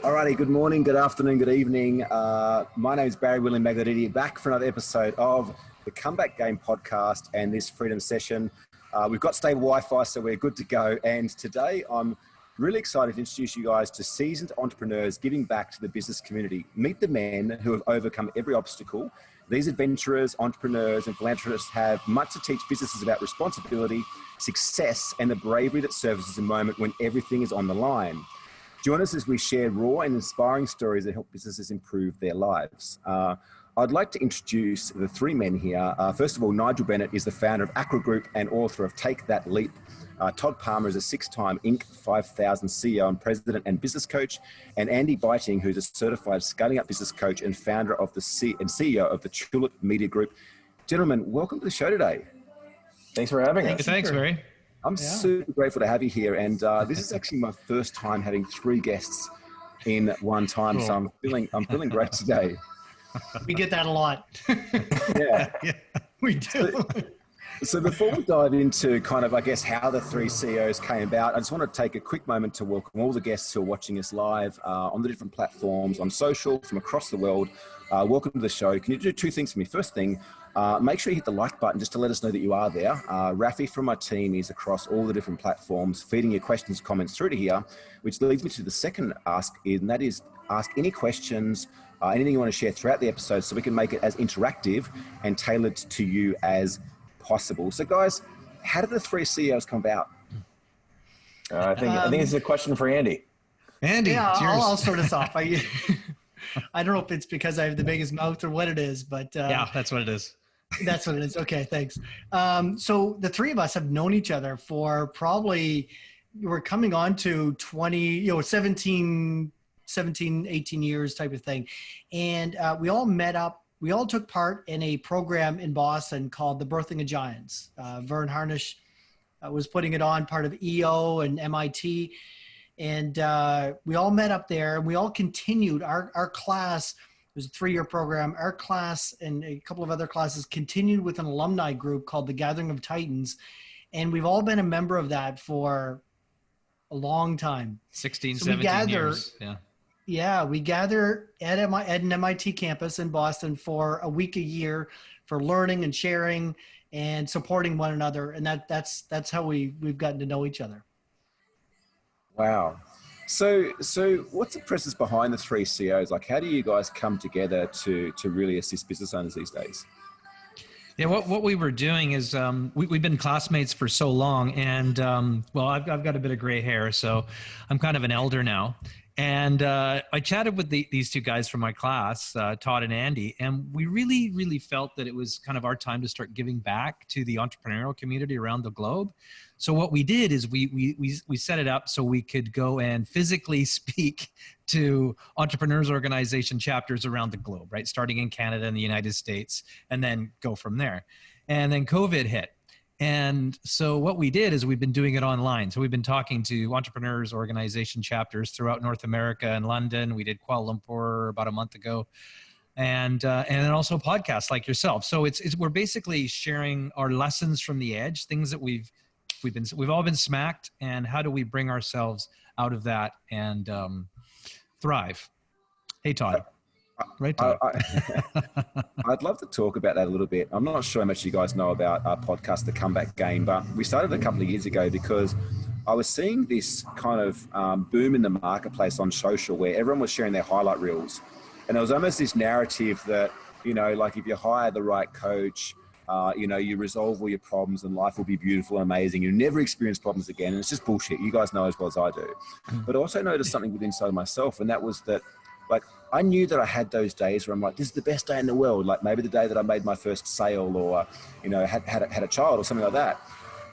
Alrighty, good morning, good afternoon, good evening. My name is Barry William Magladidi, back for another episode of the Comeback Game podcast and this Freedom Session. We've got stable Wi-Fi, so we're good to go. And today I'm really excited to introduce you guys to seasoned entrepreneurs giving back to the business community. Meet the men who have overcome every obstacle. These adventurers, entrepreneurs, and philanthropists have much to teach businesses about responsibility, success, and the bravery that surfaces a moment when everything is on the line. Join us as we share raw and inspiring stories that help businesses improve their lives. I'd like to introduce the three men here. First of all, Nigel Bennet is the founder of Aqua Group and author of Take That Leap. Todd Palmer is a six-time Inc. 5000 CEO and president and business coach. And Andy Buyting, who's a certified scaling up business coach and founder of and CEO of the Tulip Media Group. Gentlemen, welcome to the show today. Thanks for having us. Thanks, Barry. I'm super grateful to have you here. And this is actually my first time having three guests in one time. Cool. So I'm feeling great today. We get that a lot. Yeah. Yeah, we do. So before we dive into kind of, I guess, how the three CEOs came about, I just want to take a quick moment to welcome all the guests who are watching us live on the different platforms, on social, from across the world. Welcome to the show. Can you do two things for me? First thing, make sure you hit the like button just to let us know that you are there. Rafi from my team is across all the different platforms, feeding your questions, comments through to here, which leads me to the second ask, and that is ask any questions, anything you want to share throughout the episode so we can make it as interactive and tailored to you as possible. So guys, how did the three CEOs come about? I think it's a question for Andy. Andy, yeah, I'll start us off. I don't know if it's because I have the biggest mouth or what it is, but yeah, that's what it is. That's what it is. Okay, thanks. So the three of us have known each other for probably, we're coming on to 17, 18 years type of thing. And we all met up. We all took part in a program in Boston called the Birthing of Giants. Vern Harnish was putting it on, part of EO and MIT. And we all met up there, and we all continued. Our class, it was a 3-year program. Our class and a couple of other classes continued with an alumni group called the Gathering of Titans. And we've all been a member of that for a long time. 16, so 17 years. Yeah. Yeah, we gather at an MIT campus in Boston for a week a year for learning and sharing and supporting one another. And that's how we've gotten to know each other. Wow. So what's the process behind the three CEOs? Like, how do you guys come together to really assist business owners these days? Yeah, what we were doing is we've been classmates for so long, and well, I've got a bit of gray hair, so I'm kind of an elder now. And I chatted with these two guys from my class, Todd and Andy, and we really, really felt that it was kind of our time to start giving back to the entrepreneurial community around the globe. So what we did is we set it up so we could go and physically speak to entrepreneurs organization chapters around the globe, right? Starting in Canada and the United States, and then go from there. And then COVID hit. And so what we did is we've been doing it online. So we've been talking to entrepreneurs organization chapters throughout North America and London. We did Kuala Lumpur about a month ago. And then also podcasts like yourself. So we're basically sharing our lessons from the edge, things that we've all been smacked, and how do we bring ourselves out of that and thrive. Hey, Todd. Right. I'd love to talk about that a little bit. I'm not sure how much you guys know about our podcast, The Comeback Game, but we started a couple of years ago because I was seeing this kind of boom in the marketplace on social where everyone was sharing their highlight reels. And there was almost this narrative that, like if you hire the right coach, you resolve all your problems and life will be beautiful and amazing. You never experience problems again. And it's just bullshit. You guys know as well as I do. But I also noticed something within inside myself, and that was that, like, I knew that I had those days where I'm like, this is the best day in the world. Like maybe the day that I made my first sale or, had a child or something like that.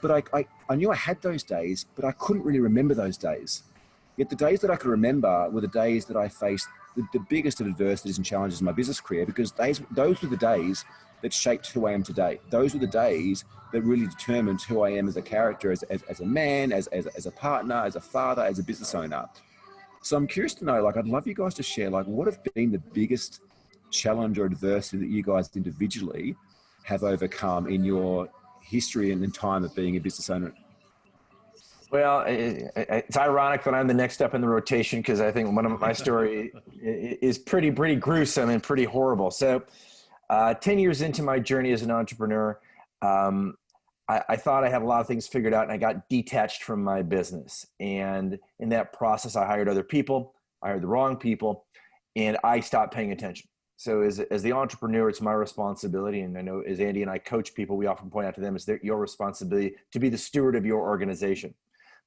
But I knew I had those days, but I couldn't really remember those days. Yet the days that I could remember were the days that I faced the biggest of adversities and challenges in my business career, because those were the days that shaped who I am today. Those were the days that really determined who I am as a character, as a man, as a partner, as a father, as a business owner. So I'm curious to know, like, I'd love you guys to share, like, what have been the biggest challenge or adversity that you guys individually have overcome in your history and in time of being a business owner? Well, it's ironic that I'm the next step in the rotation because I think one of my story is pretty gruesome and pretty horrible. So 10 years into my journey as an entrepreneur, I thought I had a lot of things figured out and I got detached from my business. And in that process, I hired other people, I hired the wrong people, and I stopped paying attention. So as the entrepreneur, it's my responsibility. And I know as Andy and I coach people, we often point out to them, it's your responsibility to be the steward of your organization.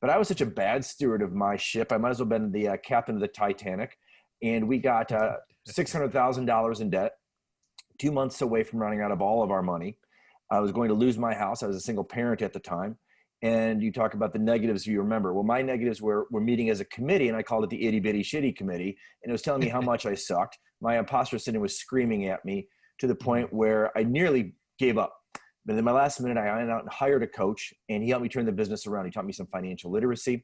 But I was such a bad steward of my ship. I might as well have been the captain of the Titanic. And we got $600,000 in debt, 2 months away from running out of all of our money. I was going to lose my house. I was a single parent at the time. And you talk about the negatives you remember. Well, my negatives were meeting as a committee, and I called it the itty bitty shitty committee. And it was telling me how much I sucked. My imposter syndrome was screaming at me to the point where I nearly gave up. But in my last minute, I went out and hired a coach, and he helped me turn the business around. He taught me some financial literacy.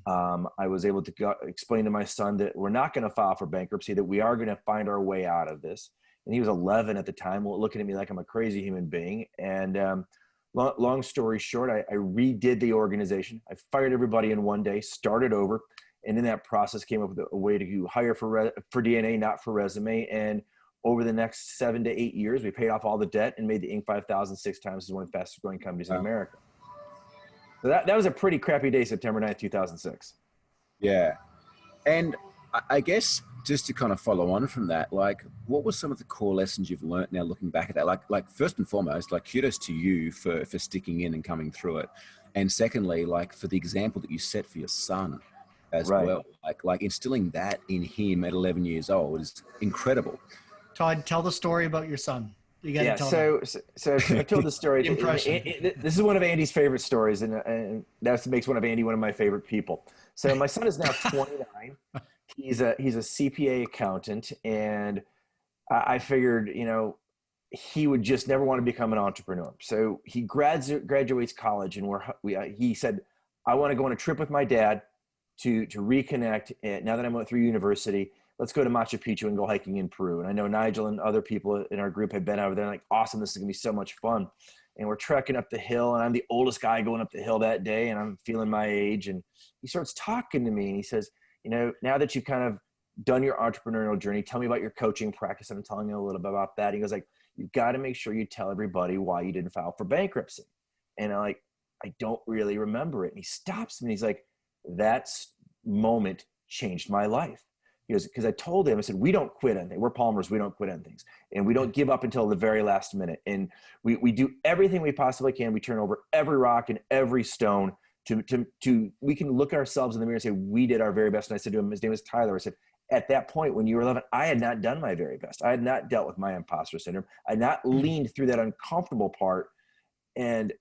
I was able to explain to my son that we're not going to file for bankruptcy, that we are going to find our way out of this. And he was 11 at the time, looking at me like I'm a crazy human being. And long story short, I redid the organization. I fired everybody in one day, started over. And in that process came up with a way to hire for DNA, not for resume. And over the next 7 to 8 years, we paid off all the debt and made the Inc. 5000 6 times as one of the fastest growing companies in America. So that was a pretty crappy day, September 9th, 2006. Yeah. And I guess just to kind of follow on from that, like, what were some of the core lessons you've learned now looking back at that? Like first and foremost, like, kudos to you for sticking in and coming through it. And secondly, like, for the example that you set for your son as well, like instilling that in him at 11 years old is incredible. Todd, tell the story about your son. You got to tell so I told the story. This is one of Andy's favorite stories, and that makes one of my favorite people. So my son is now 29. He's a CPA accountant, and I figured, he would just never want to become an entrepreneur. So he graduates college, and he said, I want to go on a trip with my dad to reconnect. And now that I went through university, let's go to Machu Picchu and go hiking in Peru. And I know Nigel and other people in our group had been over there, like, awesome, this is gonna be so much fun. And we're trekking up the hill, and I'm the oldest guy going up the hill that day, and I'm feeling my age. And he starts talking to me, and he says, now that you've kind of done your entrepreneurial journey, tell me about your coaching practice. And I'm telling you a little bit about that. He goes, like, you've got to make sure you tell everybody why you didn't file for bankruptcy. And I'm like, I don't really remember it. And he stops me, and he's like, that moment changed my life. He goes, because I told him, I said, we don't quit anything. We're Palmers. We don't quit on things. And we don't give up until the very last minute. And we do everything we possibly can. We turn over every rock and every stone to we can look ourselves in the mirror and say, we did our very best. And I said to him, his name was Tyler. I said, at that point, when you were 11, I had not done my very best. I had not dealt with my imposter syndrome. I had not leaned through that uncomfortable part. And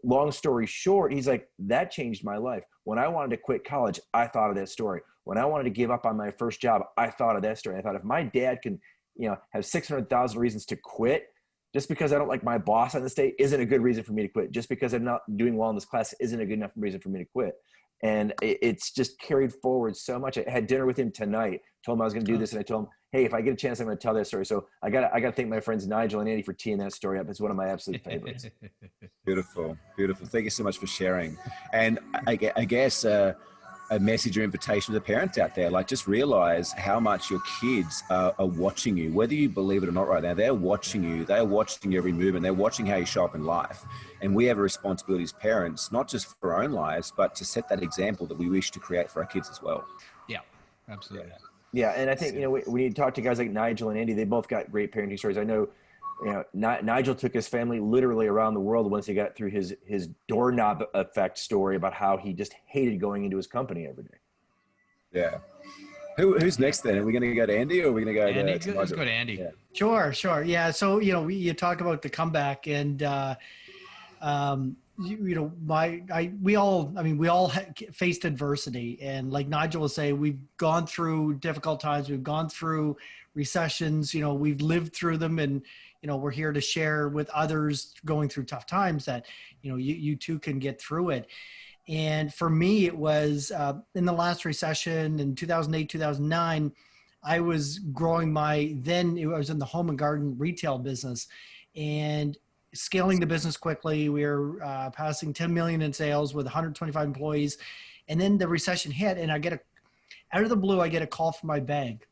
long story short, he's like, that changed my life. When I wanted to quit college, I thought of that story. When I wanted to give up on my first job, I thought of that story. I thought, if my dad can, have 600,000 reasons to quit, just because I don't like my boss on this day isn't a good reason for me to quit. Just because I'm not doing well in this class isn't a good enough reason for me to quit. And it's just carried forward so much. I had dinner with him tonight, told him I was going to do this. And I told him, hey, if I get a chance, I'm going to tell that story. So I got to thank my friends Nigel and Andy for teeing that story up. It's one of my absolute favorites. Beautiful. Thank you so much for sharing. And I guess a message or invitation to the parents out there, like, just realize how much your kids are watching you, whether you believe it or not right now. They're watching you. They're watching every movement. They're watching how you show up in life. And we have a responsibility as parents, not just for our own lives, but to set that example that we wish to create for our kids as well. Yeah, absolutely. Yeah. And I think, when you talk to guys like Nigel and Andy, they both got great parenting stories. I know, Nigel took his family literally around the world once he got through his doorknob effect story about how he just hated going into his company every day. Yeah. Who's next then? Are we going to go to Andy, or are we going to go Andy? to Let's go to Andy. Yeah. Sure. Yeah. So, you talk about the comeback, and, we all faced adversity, and like Nigel will say, we've gone through difficult times. We've gone through recessions, we've lived through them, and, we're here to share with others going through tough times that, you too can get through it. And for me, it was in the last recession in 2008, 2009, I was growing I was in the home and garden retail business, and scaling the business quickly. We were passing 10 million in sales with 125 employees. And then the recession hit, and out of the blue, I get a call from my bank.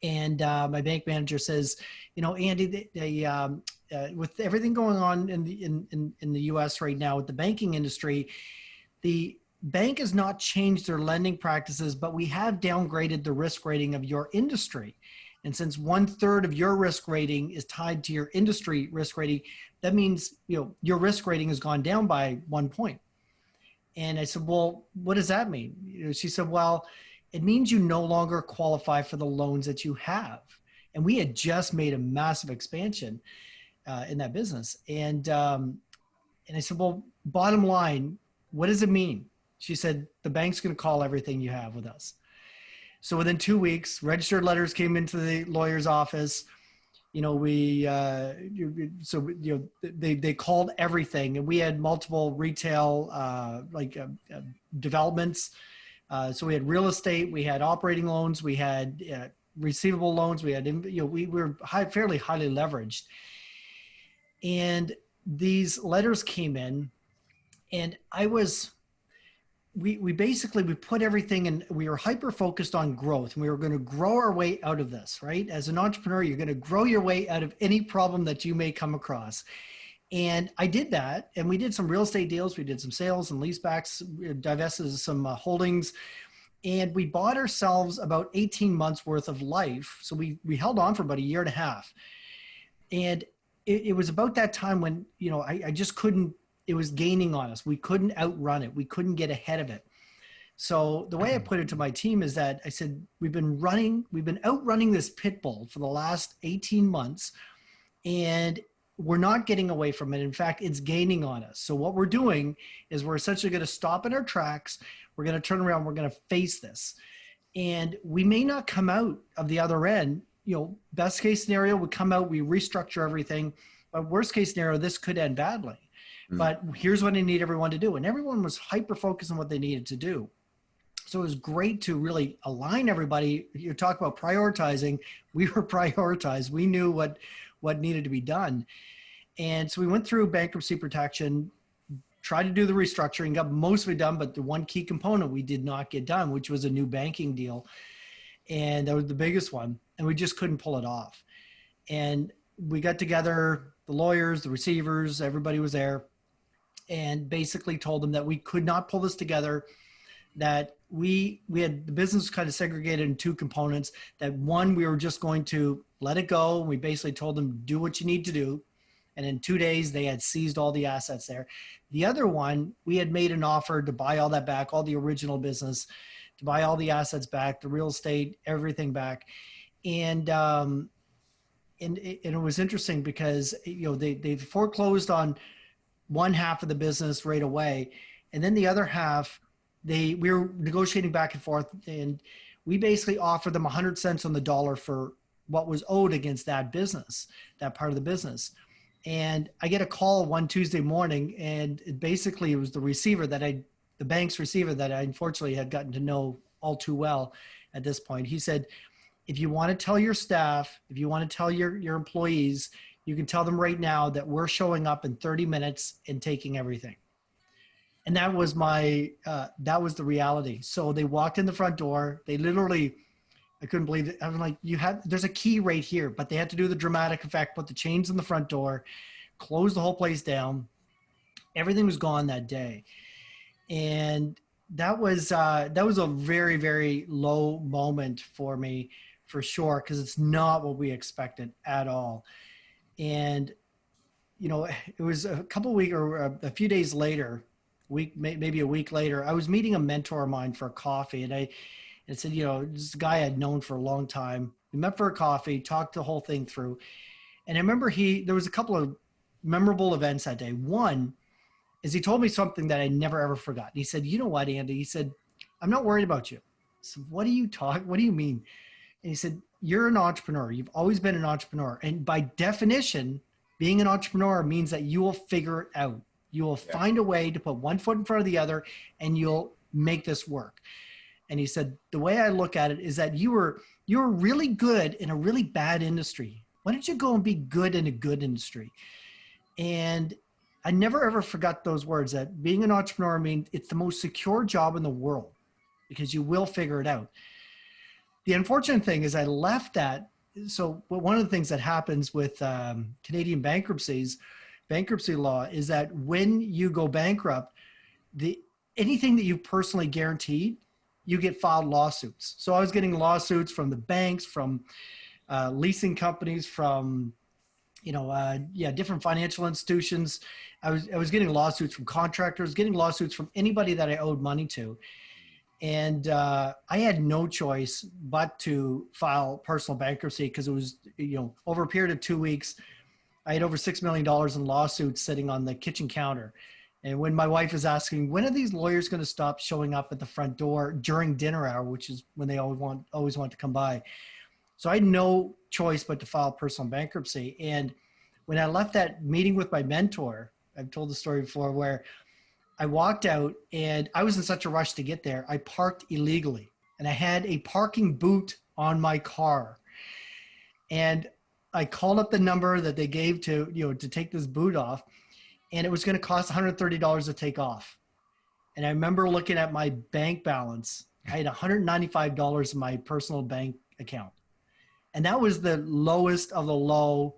And my bank manager says, Andy, with everything going on in the U.S. right now with the banking industry, the bank has not changed their lending practices, but we have downgraded the risk rating of your industry. And since 1/3 of your risk rating is tied to your industry risk rating, that means your risk rating has gone down by 1 point. And I said, well, what does that mean? She said, well, it means you no longer qualify for the loans that you have. And we had just made a massive expansion in that business. And I said, well, bottom line, what does it mean? She said, the bank's going to call everything you have with us. So within 2 weeks, registered letters came into the lawyer's office. They called everything, and we had multiple retail developments. So we had real estate, we had operating loans, we had receivable loans, we had we were fairly highly leveraged. And these letters came in, and we basically put everything in. We were hyper focused on growth, and we were going to grow our way out of this, right? As an entrepreneur, you're going to grow your way out of any problem that you may come across. And I did that, and we did some real estate deals. We did some sales and leasebacks, divested some holdings, and we bought ourselves about 18 months worth of life. So we held on for about 1.5 years. And it was about that time when, I just couldn't, it was gaining on us. We couldn't outrun it. We couldn't get ahead of it. So the way I put it to my team is that I said, we've been outrunning this pit bull for the last 18 months, and we're not getting away from it. In fact, it's gaining on us. So what we're doing is we're essentially going to stop in our tracks. We're going to turn around. We're going to face this. And we may not come out of the other end. Best case scenario, we come out, we restructure everything. But worst case scenario, this could end badly. But here's what I need everyone to do. And everyone was hyper-focused on what they needed to do. So it was great to really align everybody. You talk about prioritizing. We were prioritized. We knew what needed to be done. And so we went through bankruptcy protection, tried to do the restructuring, got most of it done, but the one key component we did not get done, which was a new banking deal. And that was the biggest one. And we just couldn't pull it off. And we got together, the lawyers, the receivers, everybody was there, and basically told them that we could not pull this together, that we had the business kind of segregated in two components, that one, we were just going to let it go. We basically told them, do what you need to do. And in 2 days, they had seized all the assets there. The other one, we had made an offer to buy all that back, all the original business, to buy all the assets back, the real estate, everything back. And it was interesting because, they foreclosed on one half of the business right away. And then the other half, we were negotiating back and forth, and we basically offered them 100 cents on the dollar for what was owed against that business, that part of the business. And I get a call one Tuesday morning, and it was the bank's receiver that I unfortunately had gotten to know all too well at this point. He said, if you want to tell your staff, if you want to tell your employees, you can tell them right now that we're showing up in 30 minutes and taking everything. And that was that was the reality. So they walked in the front door. They literally, I couldn't believe it. I was like, there's a key right here, but they had to do the dramatic effect, put the chains on the front door, close the whole place down. Everything was gone that day. And that was a very, very low moment for me, for sure, because it's not what we expected at all. And, it was a couple of weeks or a few days later, maybe a week later, I was meeting a mentor of mine for a coffee, and I said, this guy I'd known for a long time. We met for a coffee, talked the whole thing through. And I remember there was a couple of memorable events that day. One is he told me something that I never, ever forgot. He said, you know what, Andy? He said, I'm not worried about you. I said, what do you mean? And he said, you're an entrepreneur. You've always been an entrepreneur. And by definition, being an entrepreneur means that you will figure it out. You will find a way to put one foot in front of the other, and you'll make this work. And he said, the way I look at it is that you were really good in a really bad industry. Why don't you go and be good in a good industry? And I never ever forgot those words, that being an entrepreneur, I mean, it's the most secure job in the world because you will figure it out. The unfortunate thing is I left that. So one of the things that happens with Canadian bankruptcy law is that when you go bankrupt, anything that you personally guaranteed, you get filed lawsuits. So I was getting lawsuits from the banks, from leasing companies, from different financial institutions. I was getting lawsuits from contractors, getting lawsuits from anybody that I owed money to. And I had no choice but to file personal bankruptcy because it was, over a period of 2 weeks, I had over $6 million in lawsuits sitting on the kitchen counter. And when my wife is asking, when are these lawyers going to stop showing up at the front door during dinner hour, which is when they always want to come by. So I had no choice but to file personal bankruptcy. And when I left that meeting with my mentor, I've told the story before, where I walked out and I was in such a rush to get there. I parked illegally and I had a parking boot on my car. And I called up the number that they gave to take this boot off, and it was going to cost $130 to take off. And I remember looking at my bank balance. I had $195 in my personal bank account. And that was the lowest of the low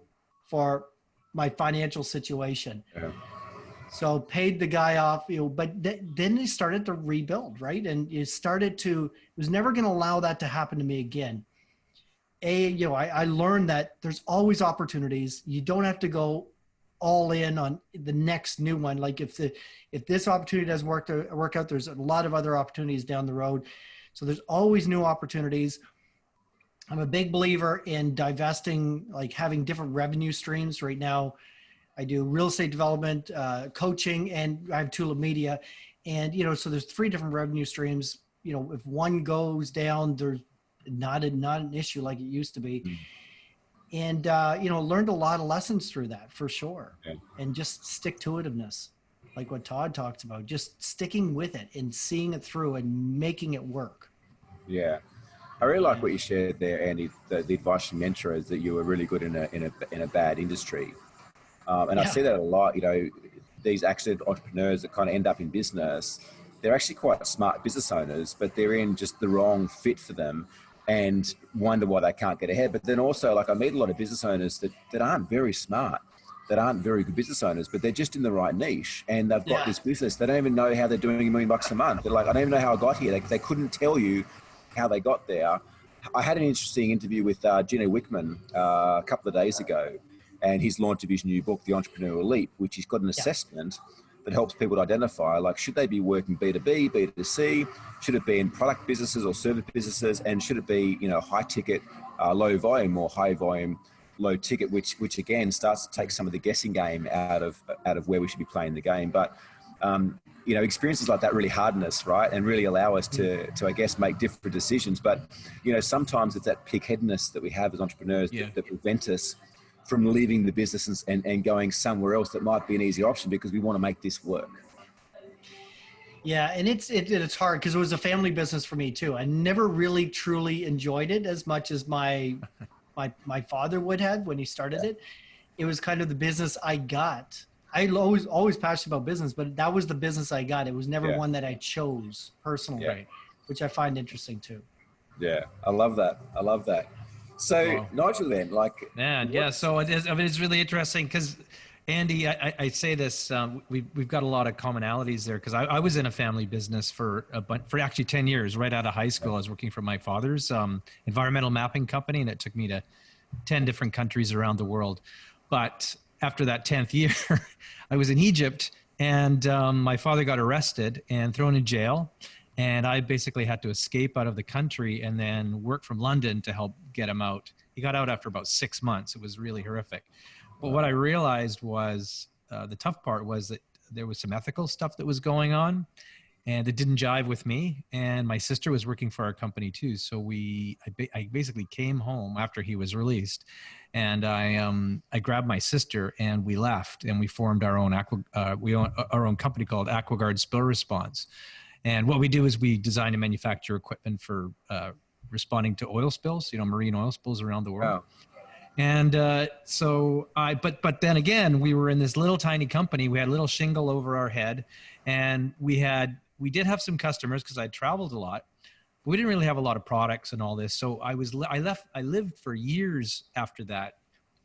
for my financial situation. Yeah. So paid the guy off, but then they started to rebuild, right? And it was never going to allow that to happen to me again. I learned that there's always opportunities. You don't have to go all in on the next new one. Like if this opportunity doesn't work out, there's a lot of other opportunities down the road. So there's always new opportunities. I'm a big believer in divesting, like having different revenue streams. Right now, I do real estate development, coaching, and I have Tulip Media. And, so there's 3 different revenue streams. If one goes down, there's not an issue like it used to be. And, learned a lot of lessons through that for sure. Yeah. And just stick-to-itiveness, like what Todd talks about, just sticking with it and seeing it through and making it work. Yeah. I really like what you shared there, Andy. The advice from mentor is that you were really good in a bad industry. And I see that a lot, these accident entrepreneurs that kind of end up in business, they're actually quite smart business owners, but they're in just the wrong fit for them and wonder why they can't get ahead. But then also, like, I meet a lot of business owners that aren't very smart, that aren't very good business owners, but they're just in the right niche and they've got this business. They don't even know how they're doing $1 million a month. They're like, I don't even know how I got here. They couldn't tell you how they got there. I had an interesting interview with Gino Wickman a couple of days ago, and he's launched his new book, The Entrepreneurial Leap, which he's got an assessment that helps people to identify, like, should they be working B2B, B2C? Should it be in product businesses or service businesses? And should it be, high ticket, low volume, or high volume, low ticket, which again starts to take some of the guessing game out of where we should be playing the game. But, experiences like that really harden us, right? And really allow us to I guess, make different decisions. But, sometimes it's that pig-headedness that we have as entrepreneurs that prevent us from leaving the business and going somewhere else that might be an easy option because we want to make this work. Yeah, and it's hard because it was a family business for me too. I never really truly enjoyed it as much as my father would have when he started it. It was kind of the business I got. I always passionate about business, but that was the business I got. It was never one that I chose personally, which I find interesting too. Yeah, I love that. So Nigel, then, so it's really interesting because, Andy, I say this, we've got a lot of commonalities there because I was in a family business for actually 10 years. Right out of high school, I was working for my father's environmental mapping company, and it took me to 10 different countries around the world. But after that 10th year, I was in Egypt, and my father got arrested and thrown in jail. And I basically had to escape out of the country and then work from London to help get him out. He got out after about 6 months. It was really horrific. But what I realized was the tough part was that there was some ethical stuff that was going on, and it didn't jive with me. And my sister was working for our company too. So I basically came home after he was released, and I grabbed my sister and we left, and we formed our own our own company called Aqua Spill Response. And what we do is we design and manufacture equipment for responding to oil spills, marine oil spills around the world. Wow. And but then again, we were in this little tiny company. We had a little shingle over our head, and we did have some customers because I traveled a lot, but we didn't really have a lot of products and all this. So I lived for years after that,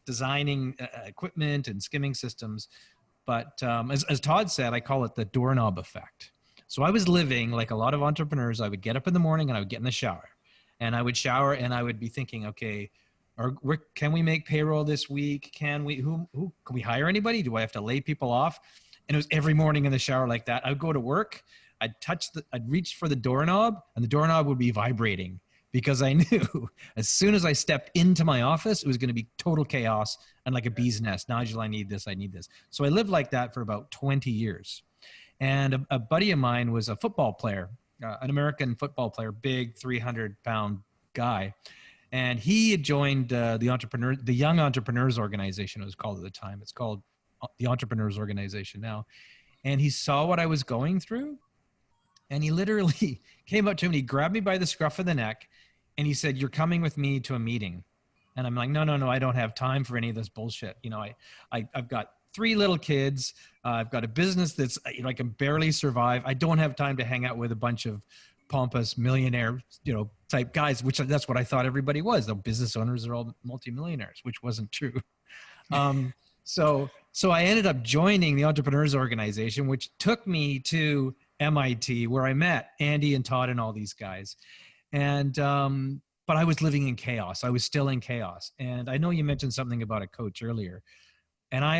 designing equipment and skimming systems. But as Todd said, I call it the doorknob effect. So I was living like a lot of entrepreneurs. I would get up in the morning and I would get in the shower, and I would shower and I would be thinking, okay, can we make payroll this week? Can we hire anybody? Do I have to lay people off? And it was every morning in the shower like that. I would go to work. I'd reach for the doorknob, and the doorknob would be vibrating because I knew as soon as I stepped into my office, it was going to be total chaos and like a bee's nest. Nigel, I need this. So I lived like that for about 20 years. And a buddy of mine was a football player, an American football player, big 300-pound guy. And he had joined the Young Entrepreneurs Organization, it was called at the time. It's called the Entrepreneurs Organization now. And he saw what I was going through. And he literally came up to me and he grabbed me by the scruff of the neck. And he said, "You're coming with me to a meeting." And I'm like, no, I don't have time for any of this bullshit. You know, I've got 3 little kids. I've got a business that's, you know, I can barely survive. I don't have time to hang out with a bunch of pompous millionaire, you know, type guys, which that's what I thought everybody was. The business owners are all multimillionaires, which wasn't true. So I ended up joining the Entrepreneurs Organization, which took me to MIT, where I met Andy and Todd and all these guys. And, but I was living in chaos. I was still in chaos. And I know you mentioned something about a coach earlier. And I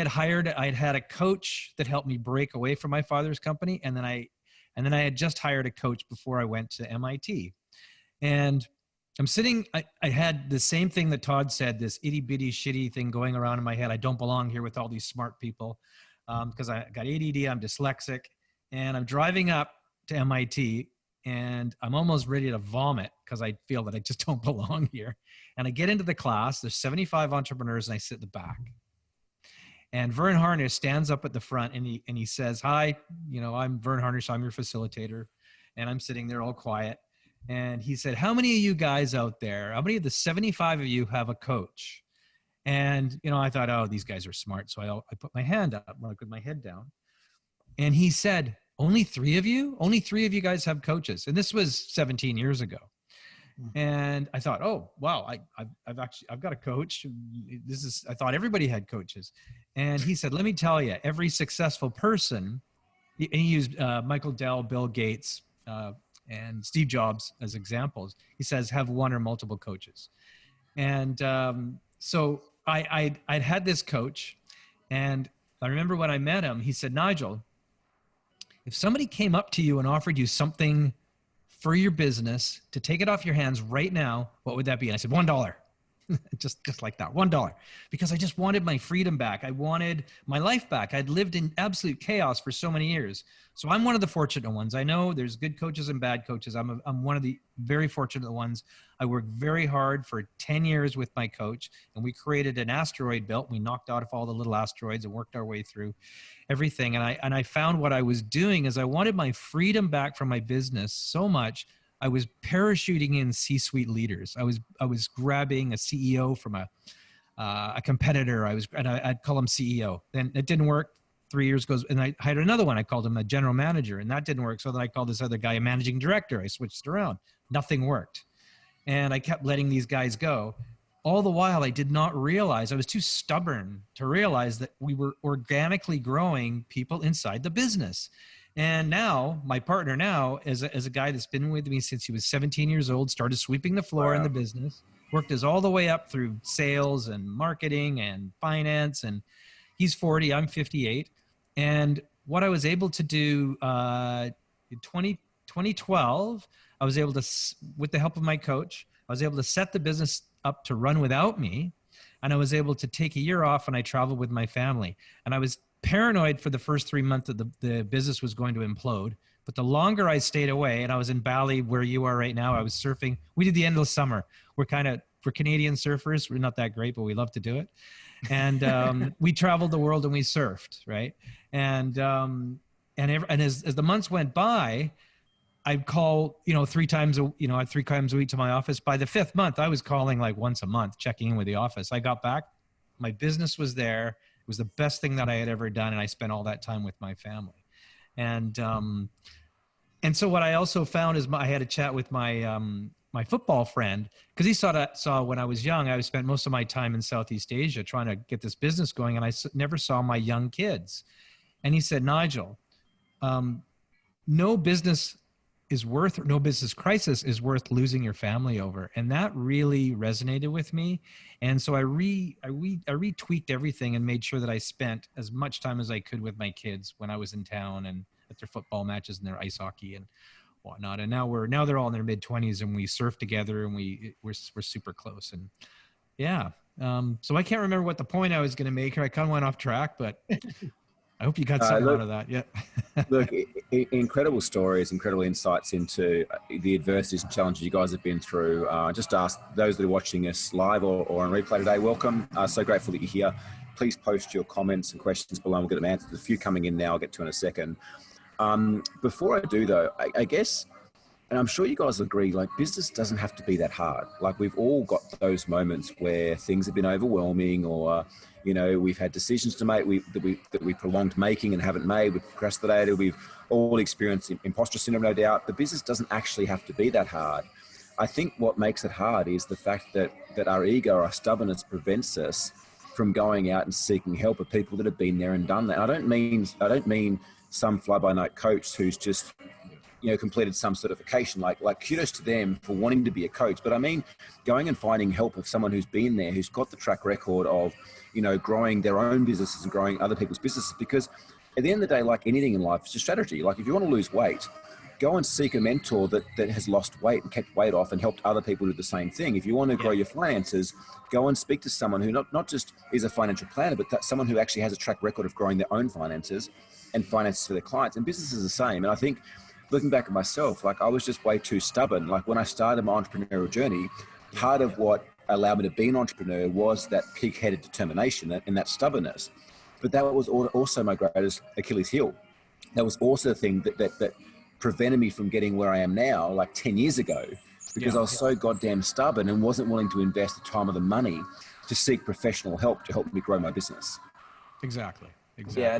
had a coach that helped me break away from my father's company. And then I had just hired a coach before I went to MIT. And I'm sitting, I had the same thing that Todd said, this itty bitty shitty thing going around in my head. I don't belong here with all these smart people because I got ADD, I'm dyslexic, and I'm driving up to MIT and I'm almost ready to vomit because I feel that I just don't belong here. And I get into the class, there's 75 entrepreneurs, and I sit in the back. And Vern Harnish stands up at the front and he says, "Hi, you know, I'm Vern Harnish. I'm your facilitator." And I'm sitting there all quiet. And he said, "How many of you guys out there, how many of the 75 of you have a coach?" And, you know, I thought, oh, these guys are smart. So I put my hand up, I put my head down. And he said, only 3 of you? Only 3 of you guys have coaches. And this was 17 years ago. And I thought, oh, wow, I've got a coach. I thought everybody had coaches. And he said, "Let me tell you, every successful person," and he used Michael Dell, Bill Gates, and Steve Jobs as examples. He says, "have one or multiple coaches." And so I'd had this coach, and I remember when I met him, he said, "Nigel, if somebody came up to you and offered you something for your business to take it off your hands right now, what would that be?" And I said, $1. just like that, $1, because I just wanted my freedom back. I wanted my life back. I'd lived in absolute chaos for so many years. So I'm one of the fortunate ones. I know there's good coaches and bad coaches. I'm one of the very fortunate ones. I worked very hard for 10 years with my coach, and we created an asteroid belt. We knocked out all the little asteroids and worked our way through everything. And I found what I was doing is I wanted my freedom back from my business so much. I was parachuting in C-suite leaders. I was grabbing a CEO from a competitor. I'd call him CEO. Then it didn't work. 3 years goes, and I hired another one. I called him a general manager, and that didn't work. So then I called this other guy a managing director. I switched around. Nothing worked, and I kept letting these guys go. All the while, I did not realize, I was too stubborn to realize that we were organically growing people inside the business. And now, my partner now is a guy that's been with me since he was 17 years old, started sweeping the floor in the business, worked us all the way up through sales and marketing and finance. And he's 40, I'm 58. And what I was able to do in 2012, I was able to, with the help of my coach, I was able to set the business up to run without me. And I was able to take a year off and I traveled with my family. And I was paranoid for the first 3 months that the business was going to implode. But the longer I stayed away, and I was in Bali where you are right now, I was surfing. We did the endless summer. We're Canadian surfers. We're not that great, but we love to do it. And we traveled the world and we surfed, right? And as the months went by, I'd call, 3 times a week to my office. By the 5th month, I was calling like once a month, checking in with the office. I got back, my business was there. It was the best thing that I had ever done. And I spent all that time with my family. And so what I also found is I had a chat with my, my football friend, because he saw when I was young, I spent most of my time in Southeast Asia trying to get this business going. And I never saw my young kids. And he said, Nigel, no business crisis is worth losing your family over. And that really resonated with me. And so I retweaked everything and made sure that I spent as much time as I could with my kids when I was in town and at their football matches and their ice hockey and whatnot. And now they're all in their mid-20s and we surf together and we're super close. And yeah. So I can't remember what the point I was going to make here. I kind of went off track, but I hope you got something out of that. Yeah. Look, incredible stories, incredible insights into the adversities and challenges you guys have been through. Just ask those that are watching us live or on replay today, welcome. So grateful that you're here. Please post your comments and questions below. We'll get them answered. There's a few coming in now. I'll get to in a second. Before I do though, I guess, and I'm sure you guys agree, like business doesn't have to be that hard. Like we've all got those moments where things have been overwhelming or, we've had decisions to make that we prolonged making and haven't made. We've procrastinated. We've all experienced imposter syndrome, no doubt. But business doesn't actually have to be that hard. I think what makes it hard is the fact that our ego, our stubbornness prevents us from going out and seeking help of people that have been there and done that. I don't mean some fly-by-night coach who's just completed some certification, like kudos to them for wanting to be a coach. But I mean, going and finding help of someone who's been there, who's got the track record of, growing their own businesses and growing other people's businesses. Because at the end of the day, like anything in life, it's a strategy. Like if you want to lose weight, go and seek a mentor that has lost weight and kept weight off and helped other people do the same thing. If you want to grow your finances, go and speak to someone who not just is a financial planner, but someone who actually has a track record of growing their own finances and finances for their clients. And business is the same. And I think, looking back at myself, like I was just way too stubborn. Like when I started my entrepreneurial journey, part of what allowed me to be an entrepreneur was that pig-headed determination and that stubbornness. But that was also my greatest Achilles heel. That was also the thing that prevented me from getting where I am now, like 10 years ago, because I was so goddamn stubborn and wasn't willing to invest the time or the money to seek professional help to help me grow my business. Exactly. Yeah,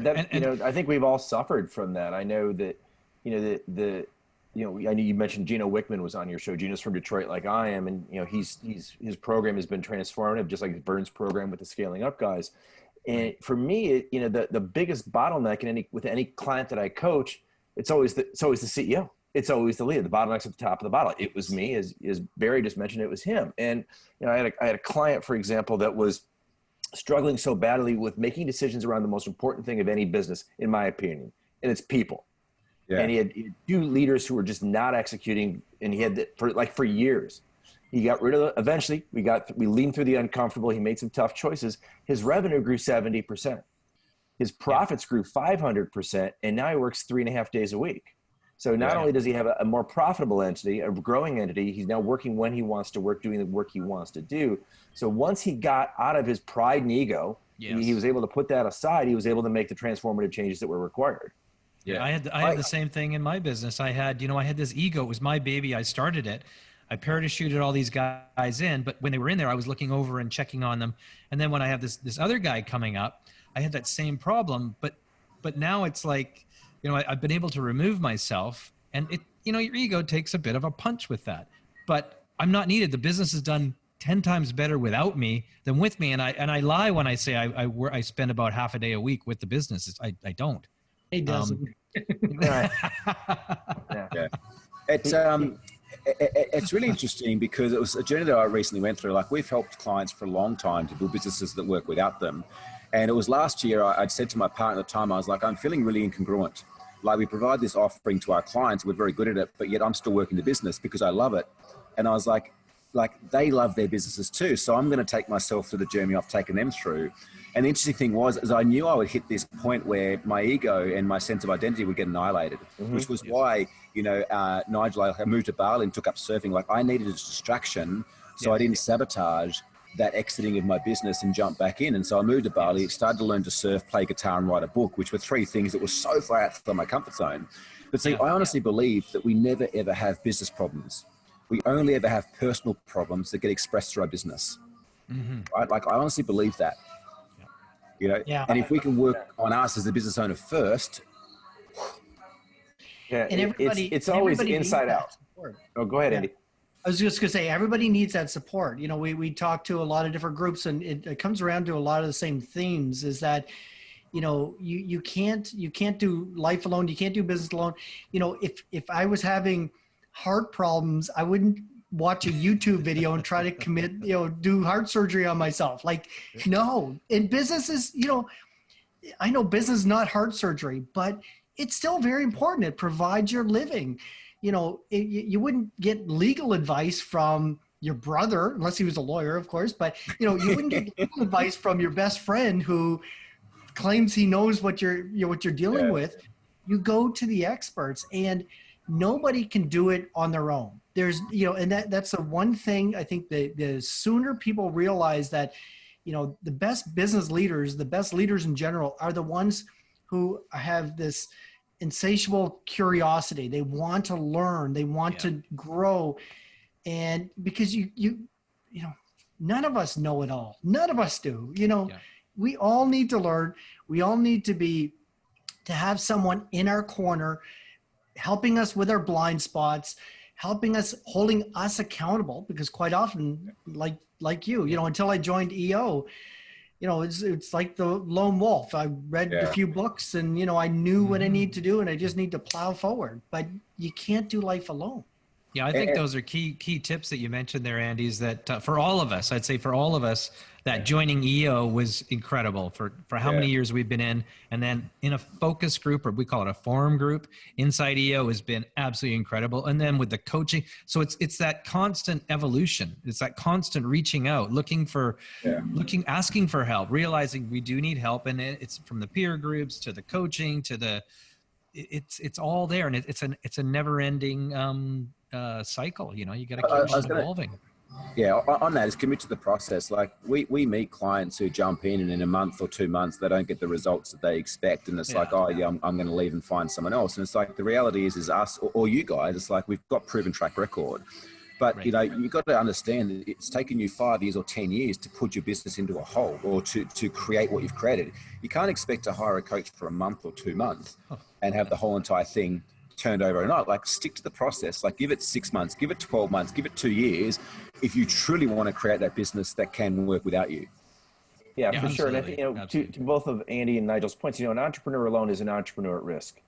I think we've all suffered from that. I know that, I know you mentioned Gino Wickman was on your show. Gino's from Detroit, like I am, and his program has been transformative, just like his Burns program with the Scaling Up guys. And for me, the biggest bottleneck with any client that I coach, it's always the CEO. It's always the leader. The bottleneck's at the top of the bottle. It was me, as Barry just mentioned. It was him. And I had a client, for example, that was struggling so badly with making decisions around the most important thing of any business, in my opinion, and it's people. Yeah. And he had 2 leaders who were just not executing, and he had for years. He got rid of it. Eventually, we leaned through the uncomfortable. He made some tough choices. His revenue grew 70%. His profits grew 500%, and now he works 3.5 days a week. So not only does he have a more profitable entity, a growing entity, he's now working when he wants to work, doing the work he wants to do. So once he got out of his pride and ego, he was able to put that aside. He was able to make the transformative changes that were required. Yeah, I had the same thing in my business. I had this ego. It was my baby. I started it. I parachuted all these guys in, but when they were in there, I was looking over and checking on them. And then when I have this other guy coming up, I had that same problem. But now it's like, I've been able to remove myself, and your ego takes a bit of a punch with that. But I'm not needed. The business is done 10 times better without me than with me. And I lie when I say I spend about half a day a week with the business. I don't. He doesn't. Yeah. It's really interesting because it was a journey that I recently went through. Like we've helped clients for a long time to build businesses that work without them. And it was last year, I'd said to my partner at the time, I was like, I'm feeling really incongruent. Like we provide this offering to our clients, we're very good at it, but yet I'm still working the business because I love it. And I was like they love their businesses too. So I'm going to take myself through the journey I've taken them through. And the interesting thing was, is I knew I would hit this point where my ego and my sense of identity would get annihilated, which was why, Nigel, I moved to Bali and took up surfing. Like I needed a distraction so I didn't sabotage that exiting of my business and jump back in. And so I moved to Bali, started to learn to surf, play guitar, and write a book, which were three things that were so far outside my comfort zone. But see, I honestly believe that we never, ever have business problems. We only ever have personal problems that get expressed through our business. Right? Like, I honestly believe that. You know, and if we can work on us as the business owner first. Yeah, and it's always inside out. Oh, go ahead, Andy. I was just going to say, everybody needs that support. You know, we talk to a lot of different groups, and it comes around to a lot of the same themes, is that, you know, you can't do life alone. You can't do business alone. You know, if I was having heart problems, I wouldn't watch a YouTube video and try to do heart surgery on myself. Like, no. In businesses, you know, I know business is not heart surgery, but it's still very important. It provides your living. You know, you wouldn't get legal advice from your brother, unless he was a lawyer, of course, but, you know, you wouldn't get legal advice from your best friend who claims he knows what you're dealing with. You go to the experts, and nobody can do it on their own. There's, you know, and that's the one thing I think that the sooner people realize that, you know, the best business leaders, the best leaders in general, are the ones who have this insatiable curiosity. They want to learn, they want to grow. And because you know, none of us know it all. None of us do. You know, we all need to learn. We all need to have someone in our corner, helping us with our blind spots, helping us, holding us accountable, because quite often, like you know, until I joined EO, you know, it's like the lone wolf. I read a few books, and, you know, I knew what I need to do, and I just need to plow forward. But you can't do life alone. Yeah, I think those are key tips that you mentioned there, Andy, is that for all of us, I'd say for all of us, that joining EO was incredible for how many years we've been in. And then in a focus group, or we call it a forum group inside EO, has been absolutely incredible. And then with the coaching, so it's that constant evolution. It's that constant reaching out, asking for help, realizing we do need help. And it's from the peer groups to the coaching to the, it's all there. And it's a never ending cycle. You know, you got to keep evolving. Yeah, on that is commit to the process. Like we meet clients who jump in, and in a month or 2 months they don't get the results that they expect, and it's like, I'm going to leave and find someone else. And it's like, the reality is us or you guys, it's like, we've got proven track record. But you know, you've got to understand that it's taken you 5 years or 10 years to put your business into a hole, or to create what you've created. You can't expect to hire a coach for a month or 2 months and have the whole entire thing turned over overnight. Like, stick to the process. Like, give it 6 months, give it 12 months, give it 2 years, if you truly want to create that business that can work without you. Yeah, for sure. And I think, you know, to both of Andy and Nigel's points, you know, an entrepreneur alone is an entrepreneur at risk.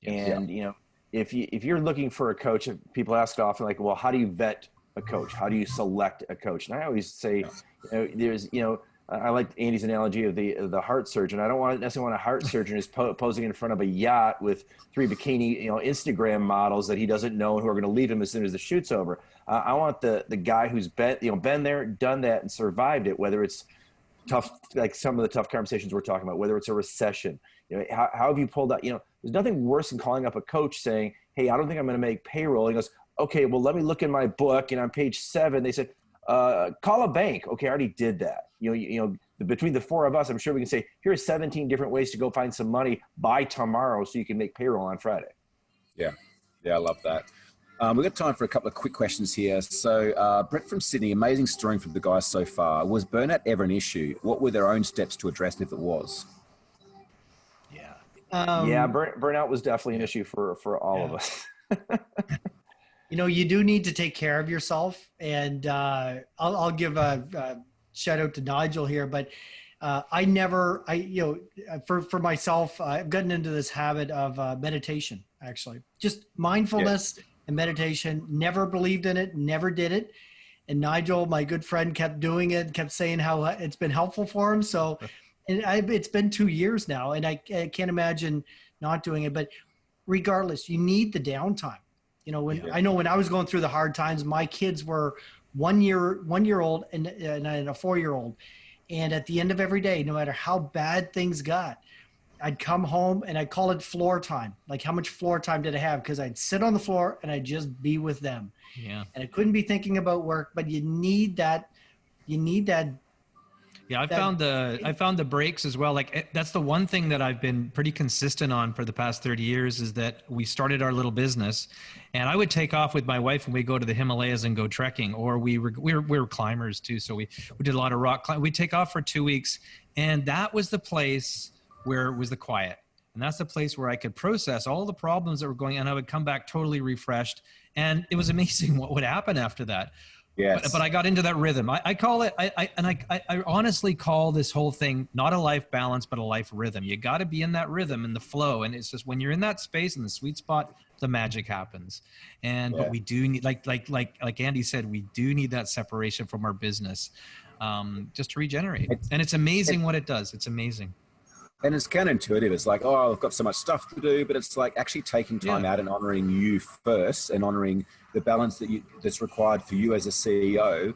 And, you know, if you're looking for a coach, people ask often, like, well, how do you vet a coach? How do you select a coach? And I always say, there's, you know, I like Andy's analogy of the heart surgeon. I don't necessarily want a heart surgeon who's posing in front of a yacht with 3 bikini, you know, Instagram models that he doesn't know and who are going to leave him as soon as the shoot's over. I want the guy who's been there, done that, and survived it. Whether it's tough, like some of the tough conversations we're talking about, whether it's a recession, you know, how have you pulled out? You know, there's nothing worse than calling up a coach saying, "Hey, I don't think I'm going to make payroll." He goes, "Okay, well, let me look in my book." And on page 7, they said, call a bank. Okay, I already did that. You know, between the 4 of us, I'm sure we can say, here's 17 different ways to go find some money by tomorrow so you can make payroll on Friday. Yeah, I love that. We've got time for a couple of quick questions here. So Brett from Sydney, amazing story from the guys so far. Was burnout ever an issue? What were their own steps to address it if it was? Burnout was definitely an issue for all of us. You know, you do need to take care of yourself. And I'll give a shout out to Nigel here, but for myself, I've gotten into this habit of meditation, actually. Just mindfulness and meditation. Never believed in it, never did it. And Nigel, my good friend, kept doing it, kept saying how it's been helpful for him. So it's been 2 years now, and I can't imagine not doing it. But regardless, you need the downtime. You know, I know when I was going through the hard times, my kids were 1 year old and a 4-year-old. And at the end of every day, no matter how bad things got, I'd come home and I'd call it floor time. Like, how much floor time did I have? Because I'd sit on the floor and I'd just be with them. Yeah. And I couldn't be thinking about work, but you need that you need that. Yeah, I found the breaks as well. Like that's the one thing that I've been pretty consistent on for the past 30 years is that we started our little business, and I would take off with my wife when we go to the Himalayas and go trekking, or we were climbers too, so we did a lot of rock climbing. We'd take off for 2 weeks, and that was the place where it was the quiet, and that's the place where I could process all the problems that were going on. And I would come back totally refreshed, and it was amazing what would happen after that. Yes. But I got into that rhythm. I call it, I honestly call this whole thing not a life balance, but a life rhythm. You got to be in that rhythm and the flow. And it's just when you're in that space and the sweet spot, the magic happens. And, but we do need, like Andy said, we do need that separation from our business just to regenerate. And it's amazing what it does. It's amazing. And it's counterintuitive. It's like, oh, I've got so much stuff to do, but it's like actually taking time out and honoring you first and honoring the balance that's required for you as a CEO,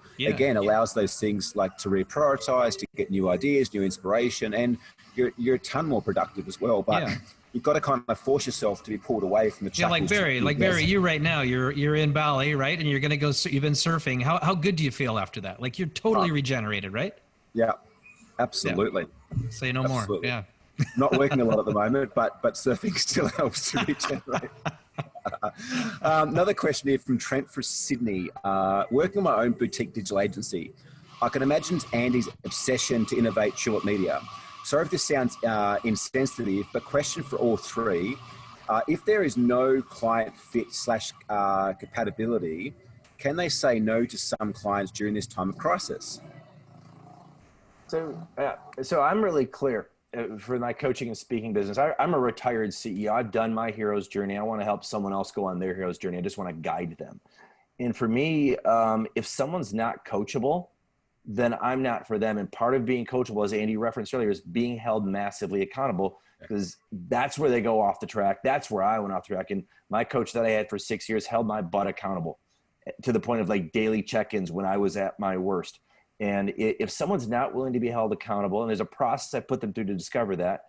allows those things like to reprioritize, to get new ideas, new inspiration, and you're a ton more productive as well. But you've got to kind of force yourself to be pulled away from the shackles. Barry, you right now, you're in Bali, right? And you're going to go, you've been surfing. How good do you feel after that? Like you're totally regenerated, right? Yeah, absolutely. Yeah. Say no more. Yeah. Not working a lot at the moment, but surfing still helps to regenerate. Another question here from Trent for Sydney. Working on my own boutique digital agency, I can imagine Andy's obsession to innovate Tulip Media. Sorry if this sounds insensitive, but question for all three. If there is no client fit / compatibility, can they say no to some clients during this time of crisis? So I'm really clear. For my coaching and speaking business, I'm a retired CEO. I've done my hero's journey. I want to help someone else go on their hero's journey. I just want to guide them. And for me, if someone's not coachable, then I'm not for them. And part of being coachable, as Andy referenced earlier, is being held massively accountable, because that's where they go off the track. That's where I went off the track. And my coach that I had for 6 years held my butt accountable to the point of like daily check-ins when I was at my worst. And if someone's not willing to be held accountable, and there's a process I put them through to discover that,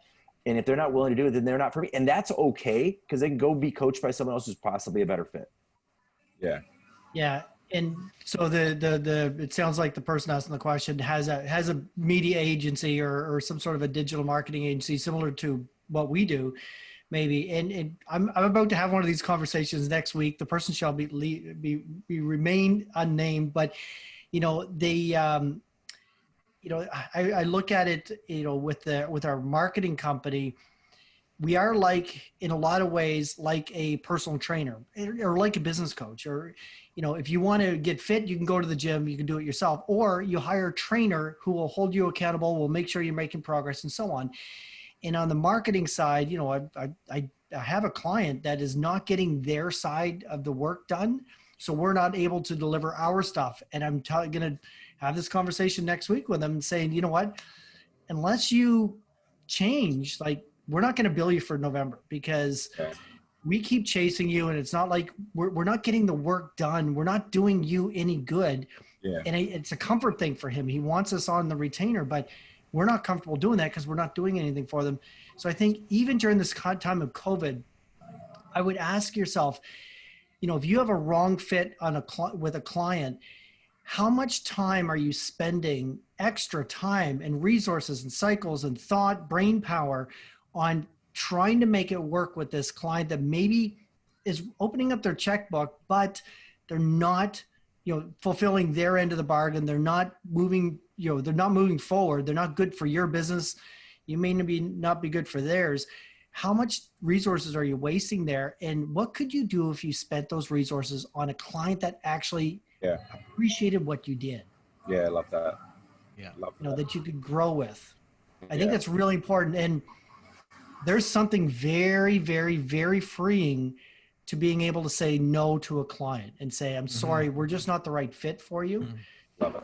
and if they're not willing to do it, then they're not for me. And that's okay, because they can go be coached by someone else who's possibly a better fit. Yeah. Yeah. And so it sounds like the person asking the question has a media agency or some sort of a digital marketing agency similar to what we do, maybe. And I'm about to have one of these conversations next week. The person shall be remain unnamed, but I look at it, with our marketing company, we are like, in a lot of ways, like a personal trainer or like a business coach, or, if you want to get fit, you can go to the gym, you can do it yourself, or you hire a trainer who will hold you accountable, will make sure you're making progress and so on. And on the marketing side, I have a client that is not getting their side of the work done. So we're not able to deliver our stuff. And I'm going to have this conversation next week with them, saying, you know what, unless you change, like, we're not going to bill you for November, because we keep chasing you. And it's not like we're not getting the work done. We're not doing you any good. Yeah. And it's a comfort thing for him. He wants us on the retainer, but we're not comfortable doing that because we're not doing anything for them. So I think even during this time of COVID, I would ask yourself, if you have a wrong fit with a client, how much time are you spending, extra time and resources and cycles and thought, brain power, on trying to make it work with this client that maybe is opening up their checkbook, but they're not, fulfilling their end of the bargain. They're not moving, they're not moving forward. They're not good for your business. You may not be good for theirs. How much resources are you wasting there? And what could you do if you spent those resources on a client that actually appreciated what you did? Yeah, I love that. Yeah. Love that. That you could grow with. I think that's really important. And there's something very, very, very freeing to being able to say no to a client and say, I'm sorry, we're just not the right fit for you. Love it.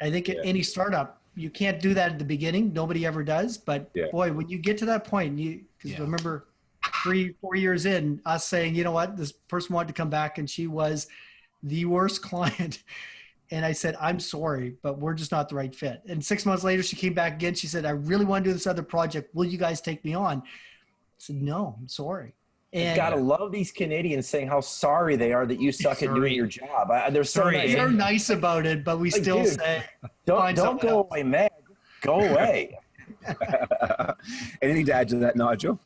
I think at any startup, you can't do that at the beginning. Nobody ever does. But boy, when you get to that point, because remember 3-4 years in, us saying, you know what, this person wanted to come back and she was the worst client. And I said, I'm sorry, but we're just not the right fit. And 6 months later, she came back again. She said, I really want to do this other project. Will you guys take me on? I said, no, I'm sorry. And you gotta love these Canadians saying how sorry they are that you suck at doing your job. They're so sorry. nice. They're nice about it, but we still say, Don't go away, Meg. Go away. Anything to add to that, Nigel?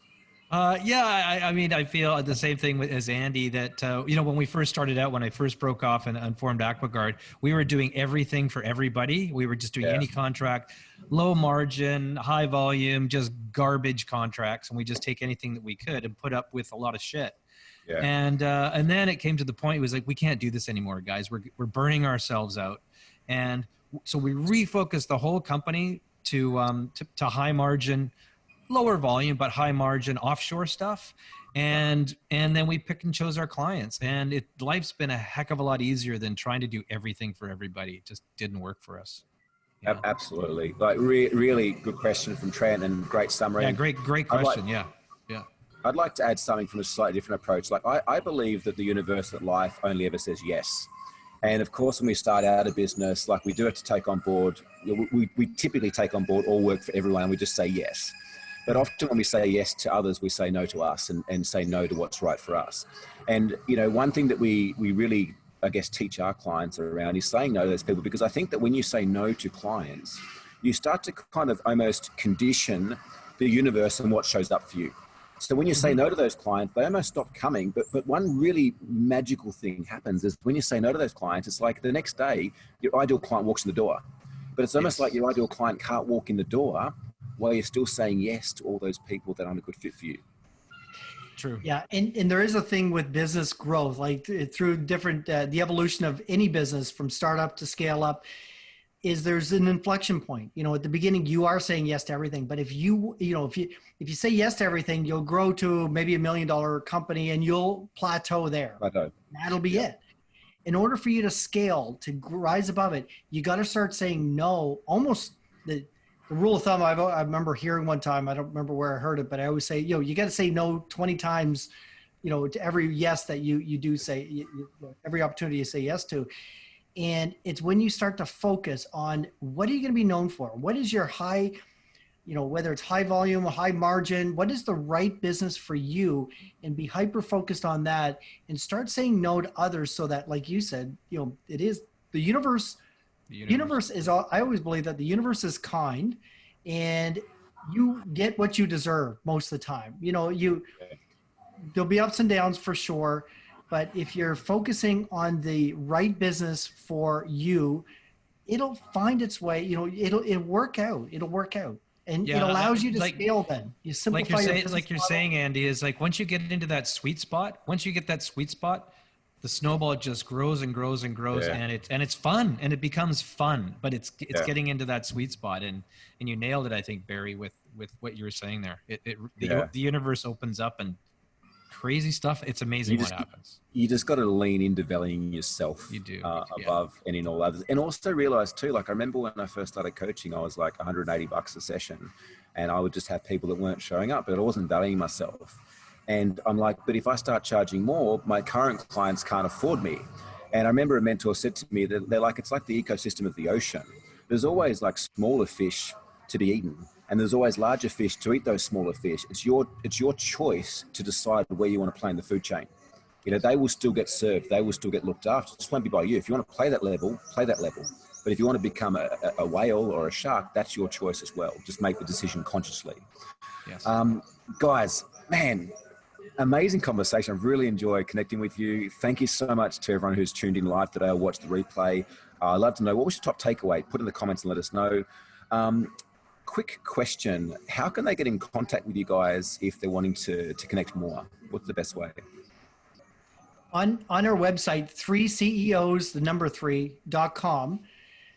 I mean, I feel the same thing as Andy that, when we first started out, when I first broke off and formed AquaGuard, we were doing everything for everybody. We were just doing any contract, low margin, high volume, just garbage contracts. And we just take anything that we could and put up with a lot of shit. Yeah. And then it came to the point, it was like, we can't do this anymore, guys. We're burning ourselves out. And so we refocused the whole company to high margin, lower volume, but high margin offshore stuff. And then we pick and chose our clients, and life's been a heck of a lot easier than trying to do everything for everybody. It just didn't work for us. Yeah. Absolutely. Like really good question from Trent, and great summary. Yeah. Great question. Yeah. I'd like to add something from a slightly different approach. Like I believe that the universe, that life only ever says yes. And of course, when we start out a business, like we do have to take on board, we typically take on board all work for everyone, and we just say yes. But often when we say yes to others, we say no to us and say no to what's right for us. And, one thing that we really, I guess, teach our clients around is saying no to those people, because I think that when you say no to clients, you start to kind of almost condition the universe and what shows up for you. So when you say no to those clients, they almost stop coming. But one really magical thing happens is when you say no to those clients, it's like the next day, your ideal client walks in the door. But it's almost like your ideal client can't walk in the door while you're still saying yes to all those people that aren't a good fit for you. True. Yeah. And there is a thing with business growth, like through different, the evolution of any business from startup to scale up, is there's an inflection point. At the beginning, you are saying yes to everything, but if you say yes to everything, you'll grow to maybe $1 million company and you'll plateau there. That'll be it. In order for you to scale, to rise above it, you got to start saying no. Almost the rule of thumb I remember hearing one time, I don't remember where I heard it, but I always say, you got to say no 20 times, to every yes that you do say, every opportunity you say yes to. And it's when you start to focus on what are you going to be known for? What is your high, whether it's high volume or high margin, what is the right business for you, and be hyper-focused on that and start saying no to others so that, like you said, it is the universe. The universe is, I always believe that the universe is kind, and you get what you deserve most of the time. There'll be ups and downs for sure. But if you're focusing on the right business for you, it'll find its way. It'll work out. It'll work out, and it allows you to scale. Then you simplify like you're saying, Andy, is like once you get into that sweet spot, the snowball just grows and grows and grows, and it's fun, and it becomes fun. But it's getting into that sweet spot, and you nailed it, I think, Barry, with what you were saying there. The universe opens up and crazy stuff. It's amazing what happens. You just got to lean into valuing yourself. You do above any and all others, and also realize too. Like I remember when I first started coaching, I was like $180 a session, and I would just have people that weren't showing up, but I wasn't valuing myself. And I'm like, but if I start charging more, my current clients can't afford me. And I remember a mentor said to me that they're like, it's like the ecosystem of the ocean. There's always like smaller fish to be eaten, and there's always larger fish to eat those smaller fish. It's your choice to decide where you want to play in the food chain. They will still get served. They will still get looked after. It just won't be by you. If you want to play that level, play that level. But if you want to become a whale or a shark, that's your choice as well. Just make the decision consciously. Yes. Guys, man, amazing conversation. I've really enjoyed connecting with you. Thank you so much to everyone who's tuned in live today or watched the replay. I'd love to know, what was your top takeaway? Put in the comments and let us know. Quick question. How can they get in contact with you guys if they're wanting to connect more? What's the best way? On our website, 3CEOs3.com.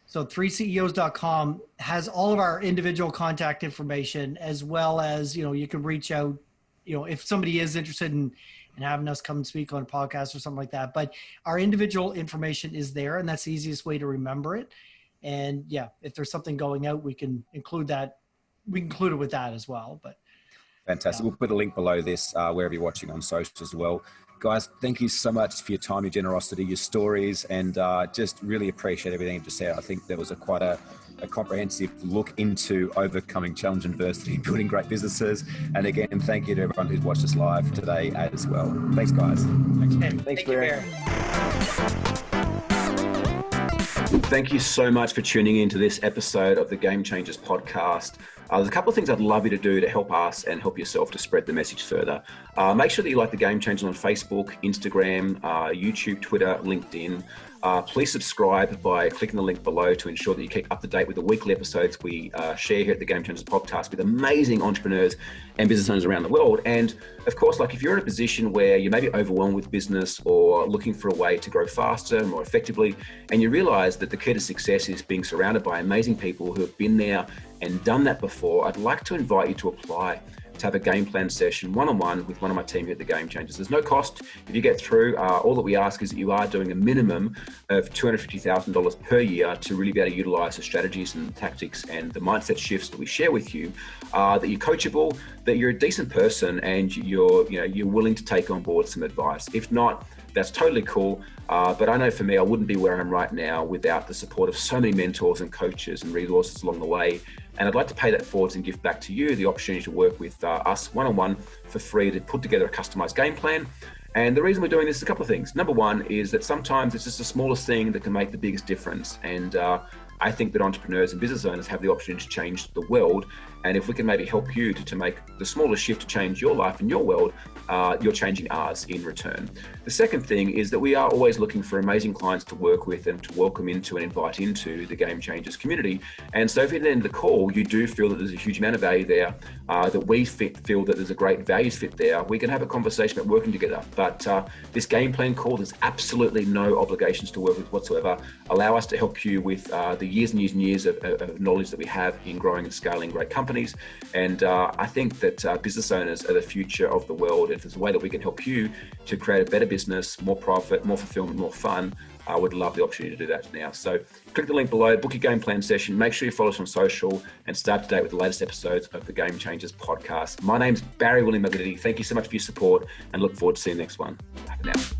So 3CEOs.com has all of our individual contact information, as well as, you can reach out, if somebody is interested in having us come and speak on a podcast or something like that. But our individual information is there, and that's the easiest way to remember it. And if there's something going out, we can include that. We can include it with that as well. But fantastic. We'll put a link below this, wherever you're watching on social as well. Guys, thank you so much for your time, your generosity, your stories, and just really appreciate everything you just said. I think there was quite a comprehensive look into overcoming challenge and adversity, building great businesses. And again, thank you to everyone who's watched us live today as well. Thanks, guys. Thanks, Barry. Thank you so much for tuning in to this episode of the Game Changers podcast. There's a couple of things I'd love you to do to help us and help yourself to spread the message further. Make sure that you like the Game Changers on Facebook, Instagram, YouTube, Twitter, LinkedIn. Please subscribe by clicking the link below to ensure that you keep up to date with the weekly episodes we share here at the Game Changers podcast with amazing entrepreneurs and business owners around the world. And of course, like if you're in a position where you may be overwhelmed with business or looking for a way to grow faster, more effectively, and you realize that the key to success is being surrounded by amazing people who have been there and done that before, I'd like to invite you to apply to have a game plan session one-on-one with one of my team here at the Game Changers. There's no cost. If you get through, all that we ask is that you are doing a minimum of $250,000 per year to really be able to utilize the strategies and tactics and the mindset shifts that we share with you, that you're coachable, that you're a decent person, and you're willing to take on board some advice. If not, that's totally cool. But I know for me, I wouldn't be where I am right now without the support of so many mentors and coaches and resources along the way. And I'd like to pay that forward and give back to you the opportunity to work with us one-on-one for free to put together a customized game plan. And the reason we're doing this is a couple of things. Number one is that sometimes it's just the smallest thing that can make the biggest difference. And I think that entrepreneurs and business owners have the opportunity to change the world. And if we can maybe help you to make the smallest shift to change your life and your world, you're changing ours in return. The second thing is that we are always looking for amazing clients to work with and to welcome into and invite into the Game Changers community. And so if at the end of the call, you do feel that there's a huge amount of value there, that we feel that there's a great values fit there, we can have a conversation about working together. But this game plan call, there's absolutely no obligations to work with whatsoever. Allow us to help you with the years and years and years of knowledge that we have in growing and scaling great companies. And I think that business owners are the future of the world. If there's a way that we can help you to create a better business, more profit, more fulfillment, more fun, I would love the opportunity to do that now. So click the link below, book your game plan session, make sure you follow us on social, and start today with the latest episodes of the Game Changers podcast. My name's Barry William McGlitty. Thank you so much for your support and look forward to seeing the next one. Bye for now.